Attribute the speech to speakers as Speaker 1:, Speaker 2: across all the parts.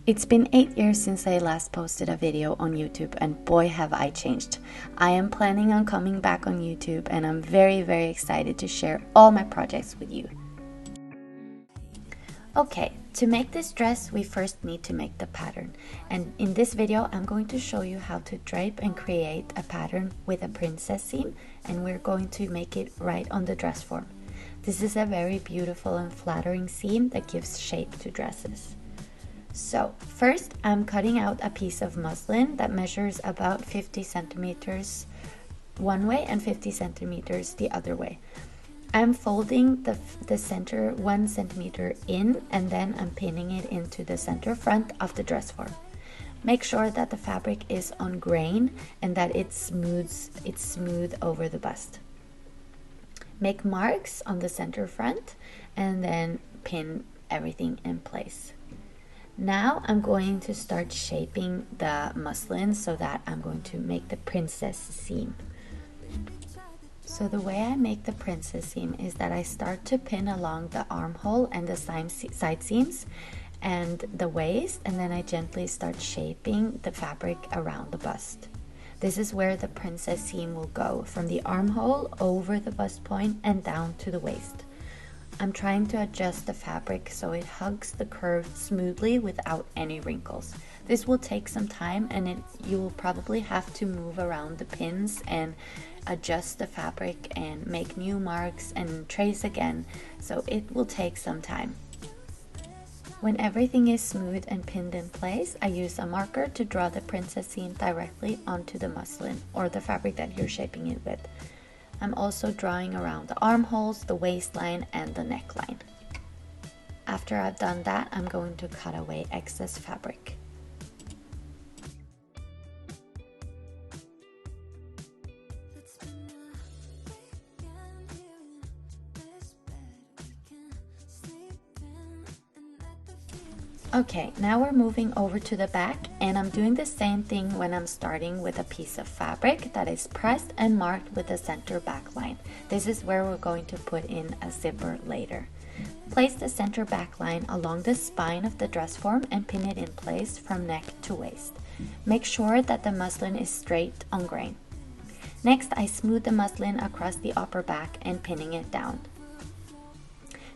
Speaker 1: It's been 8 years since I last posted a video on YouTube, and boy have I changed. I am planning on coming back on YouTube, and I'm very excited to share all my projects with you. Okay, to make this dress we first need to make the pattern, and in this video I'm going to show you how to drape and create a pattern with a princess seam, and we're going to make it right on the dress form. This is a very beautiful and flattering seam that gives shape to dresses. So first I'm cutting out a piece of muslin that measures about 50 centimeters one way and 50 centimeters the other way. I'm folding the center 1 centimeter in, and then I'm pinning it into the center front of the dress form. Make sure that the fabric is on grain and that it's smooth over the bust. Make marks on the center front and then pin everything in place. Now I'm going to start shaping the muslin so that I'm going to make the princess seam. So the way I make the princess seam is that I start to pin along the armhole and the side seams and the waist, and then I gently start shaping the fabric around the bust. This is where the princess seam will go, from the armhole over the bust point and down to the waist. I'm trying to adjust the fabric so it hugs the curve smoothly without any wrinkles. This will take some time, and you will probably have to move around the pins and adjust the fabric and make new marks and trace again, so it will take some time. When everything is smooth and pinned in place, I use a marker to draw the princess seam directly onto the muslin or the fabric that you're shaping it with. I'm also drawing around the armholes, the waistline, and the neckline. After I've done that, I'm going to cut away excess fabric. Okay, now we're moving over to the back, and I'm doing the same thing when I'm starting with a piece of fabric that is pressed and marked with the center back line. This is where we're going to put in a zipper later. Place the center back line along the spine of the dress form and pin it in place from neck to waist. Make sure that the muslin is straight on grain. Next, I smooth the muslin across the upper back and pinning it down.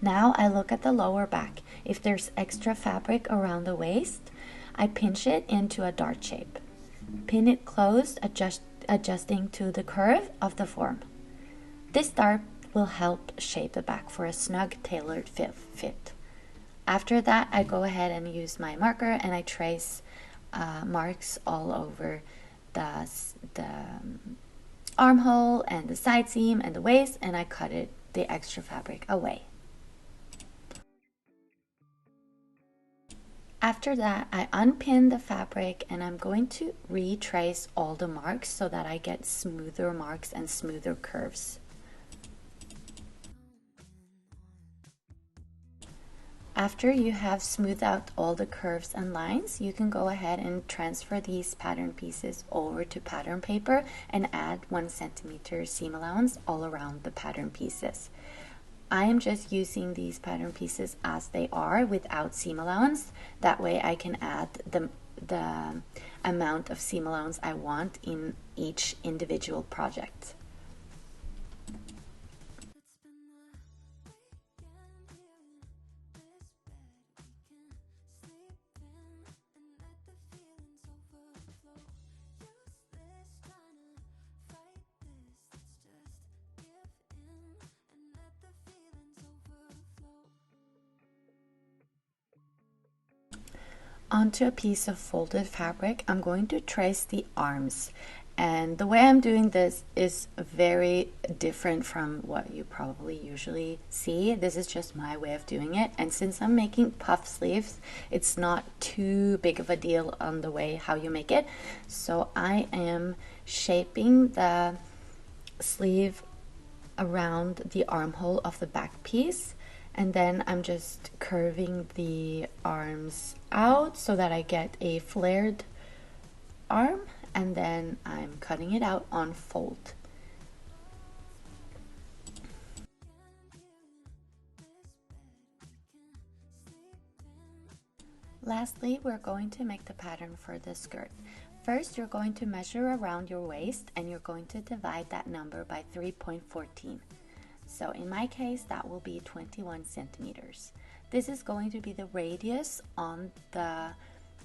Speaker 1: Now I look at the lower back. If there's extra fabric around the waist, I pinch it into a dart shape. Pin it closed, adjusting to the curve of the form. This dart will help shape the back for a snug tailored fit. After that, I go ahead and use my marker and I trace marks all over the armhole and the side seam and the waist, and I cut the extra fabric away. After that, I unpin the fabric and I'm going to retrace all the marks so that I get smoother marks and smoother curves. After you have smoothed out all the curves and lines, you can go ahead and transfer these pattern pieces over to pattern paper and add 1 centimeter seam allowance all around the pattern pieces. I am just using these pattern pieces as they are without seam allowance. That way I can add the amount of seam allowance I want in each individual project. Onto a piece of folded fabric, I'm going to trace the arms, and the way I'm doing this is very different from what you probably usually see. This is just my way of doing it, and since I'm making puff sleeves, it's not too big of a deal on the way how you make it. So I am shaping the sleeve around the armhole of the back piece, and then I'm just curving the arms out so that I get a flared arm, and then I'm cutting it out on fold. Lastly, we're going to make the pattern for the skirt. First, you're going to measure around your waist and you're going to divide that number by 3.14. So in my case, that will be 21 centimeters. This is going to be the radius on the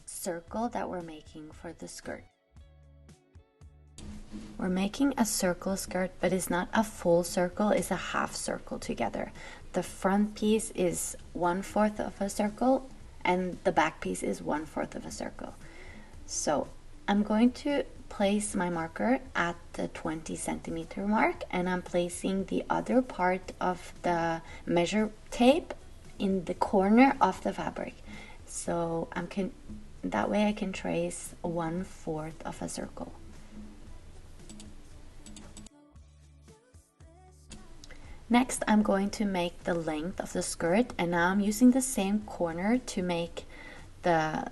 Speaker 1: circle that we're making for the skirt. We're making a circle skirt, but it's not a full circle, it's a half circle together. The front piece is 1/4 of a circle and the back piece is 1/4 of a circle. So I'm going to place my marker at the 20 centimeter mark, and I'm placing the other part of the measure tape in the corner of the fabric. So that way I can trace 1/4 of a circle. Next, I'm going to make the length of the skirt, and now I'm using the same corner to make the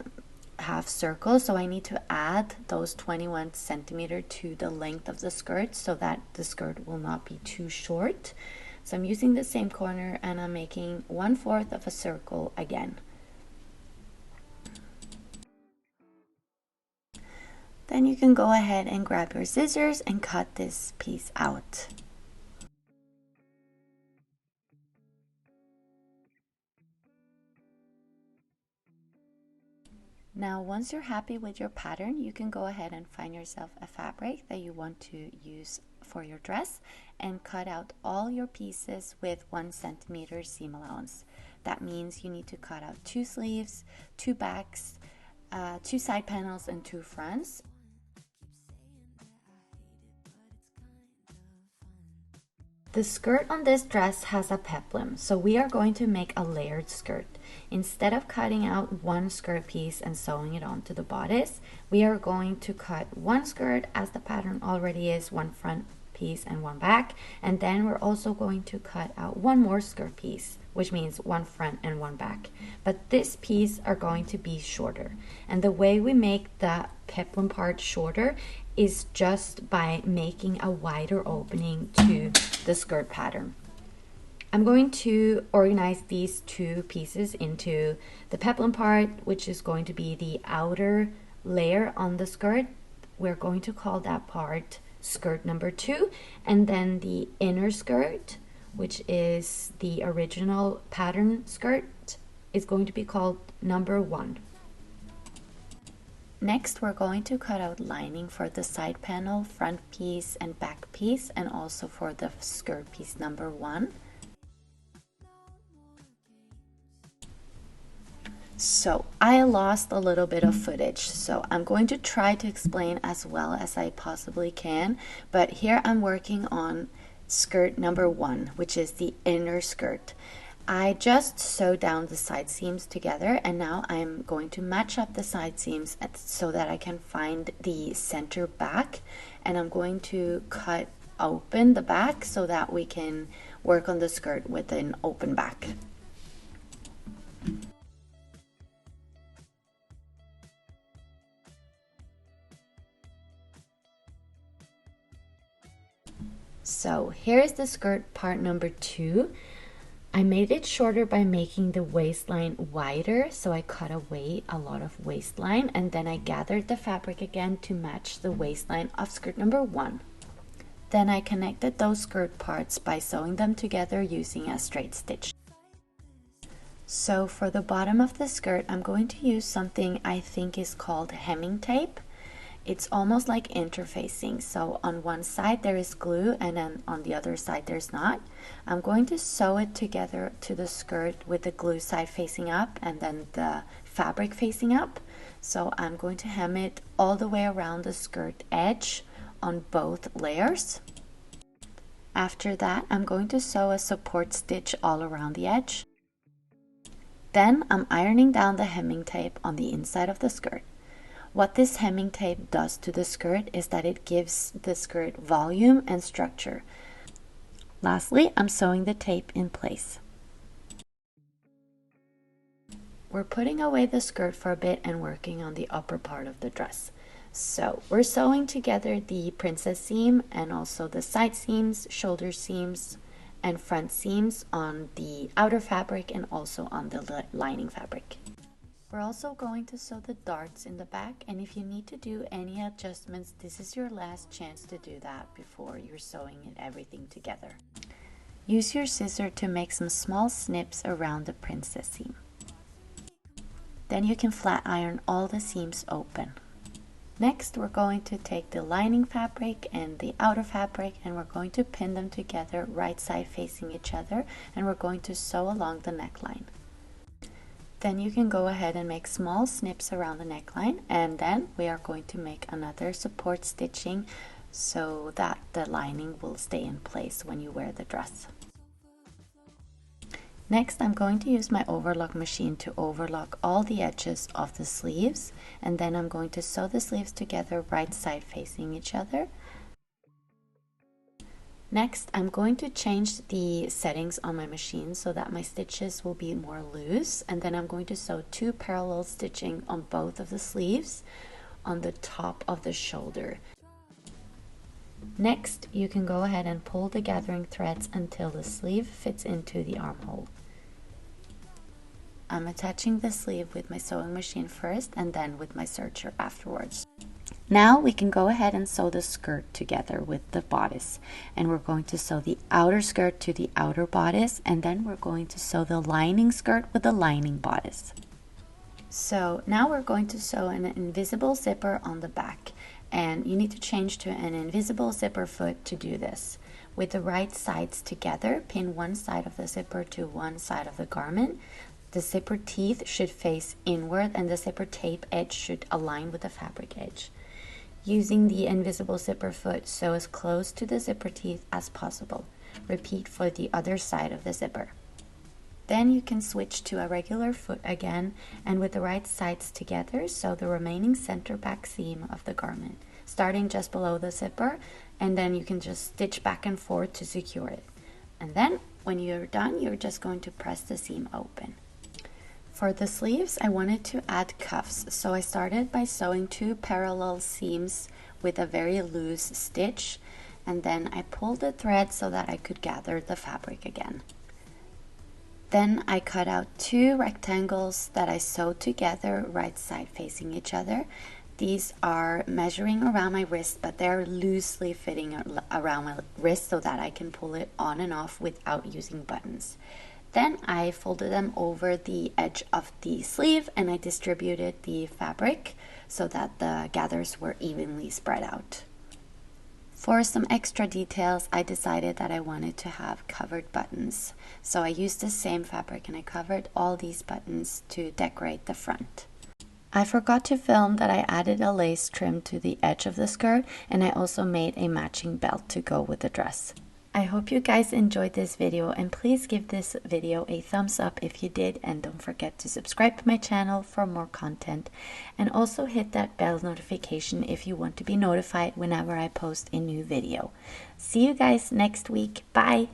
Speaker 1: half circle, so I need to add those 21 centimeter to the length of the skirt so that the skirt will not be too short. So I'm using the same corner and I'm making 1/4 of a circle again. Then you can go ahead and grab your scissors and cut this piece out. Now, once you're happy with your pattern, you can go ahead and find yourself a fabric that you want to use for your dress and cut out all your pieces with 1 centimeter seam allowance. That means you need to cut out 2 sleeves, 2 backs, 2 side panels, and 2 fronts. The skirt on this dress has a peplum, so we are going to make a layered skirt. Instead of cutting out one skirt piece and sewing it onto the bodice, we are going to cut one skirt as the pattern already is, one front piece and one back, and then we're also going to cut out one more skirt piece, which means one front and one back. But this piece are going to be shorter, and the way we make the peplum part shorter is just by making a wider opening to the skirt pattern. I'm going to organize these 2 pieces into the peplum part, which is going to be the outer layer on the skirt. We're going to call that part skirt number 2, and then the inner skirt, which is the original pattern skirt, is going to be called number 1. Next, we're going to cut out lining for the side panel, front piece, and back piece, and also for the skirt piece number 1. So I lost a little bit of footage, so I'm going to try to explain as well as I possibly can, but here I'm working on skirt number 1, which is the inner skirt. I just sewed down the side seams together, and now I'm going to match up the side seams so that I can find the center back, and I'm going to cut open the back so that we can work on the skirt with an open back. So here is the skirt part number 2. I made it shorter by making the waistline wider, so I cut away a lot of waistline, and then I gathered the fabric again to match the waistline of skirt number 1. Then I connected those skirt parts by sewing them together using a straight stitch. So for the bottom of the skirt, I'm going to use something I think is called hemming tape. It's almost like interfacing, so on one side there is glue and then on the other side there's not. I'm going to sew it together to the skirt with the glue side facing up and then the fabric facing up. So I'm going to hem it all the way around the skirt edge on both layers. After that, I'm going to sew a support stitch all around the edge. Then I'm ironing down the hemming tape on the inside of the skirt. What this hemming tape does to the skirt is that it gives the skirt volume and structure. Lastly, I'm sewing the tape in place. We're putting away the skirt for a bit and working on the upper part of the dress. So we're sewing together the princess seam and also the side seams, shoulder seams, and front seams on the outer fabric and also on the lining fabric. We're also going to sew the darts in the back, and if you need to do any adjustments, this is your last chance to do that before you're sewing everything together. Use your scissor to make some small snips around the princess seam. Then you can flat iron all the seams open. Next, we're going to take the lining fabric and the outer fabric, and we're going to pin them together right side facing each other, and we're going to sew along the neckline. Then you can go ahead and make small snips around the neckline, and then we are going to make another support stitching so that the lining will stay in place when you wear the dress. Next, I'm going to use my overlock machine to overlock all the edges of the sleeves, and then I'm going to sew the sleeves together right side facing each other. Next, I'm going to change the settings on my machine so that my stitches will be more loose, and then I'm going to sew 2 parallel stitching on both of the sleeves on the top of the shoulder. Next, you can go ahead and pull the gathering threads until the sleeve fits into the armhole. I'm attaching the sleeve with my sewing machine first and then with my serger afterwards. Now we can go ahead and sew the skirt together with the bodice, and we're going to sew the outer skirt to the outer bodice, and then we're going to sew the lining skirt with the lining bodice. So now we're going to sew an invisible zipper on the back, and you need to change to an invisible zipper foot to do this. With the right sides together, pin one side of the zipper to one side of the garment. The zipper teeth should face inward, and the zipper tape edge should align with the fabric edge. Using the invisible zipper foot, sew as close to the zipper teeth as possible. Repeat for the other side of the zipper. Then you can switch to a regular foot again, and with the right sides together, sew the remaining center back seam of the garment, starting just below the zipper, and then you can just stitch back and forth to secure it. And then when you're done, you're just going to press the seam open. For the sleeves, I wanted to add cuffs, so I started by sewing 2 parallel seams with a very loose stitch, and then I pulled the thread so that I could gather the fabric again. Then I cut out 2 rectangles that I sewed together right side facing each other. These are measuring around my wrist, but they're loosely fitting around my wrist so that I can pull it on and off without using buttons. Then I folded them over the edge of the sleeve, and I distributed the fabric so that the gathers were evenly spread out. For some extra details, I decided that I wanted to have covered buttons. So I used the same fabric and I covered all these buttons to decorate the front. I forgot to film that I added a lace trim to the edge of the skirt, and I also made a matching belt to go with the dress. I hope you guys enjoyed this video, and please give this video a thumbs up if you did, and don't forget to subscribe to my channel for more content, and also hit that bell notification if you want to be notified whenever I post a new video. See you guys next week. Bye!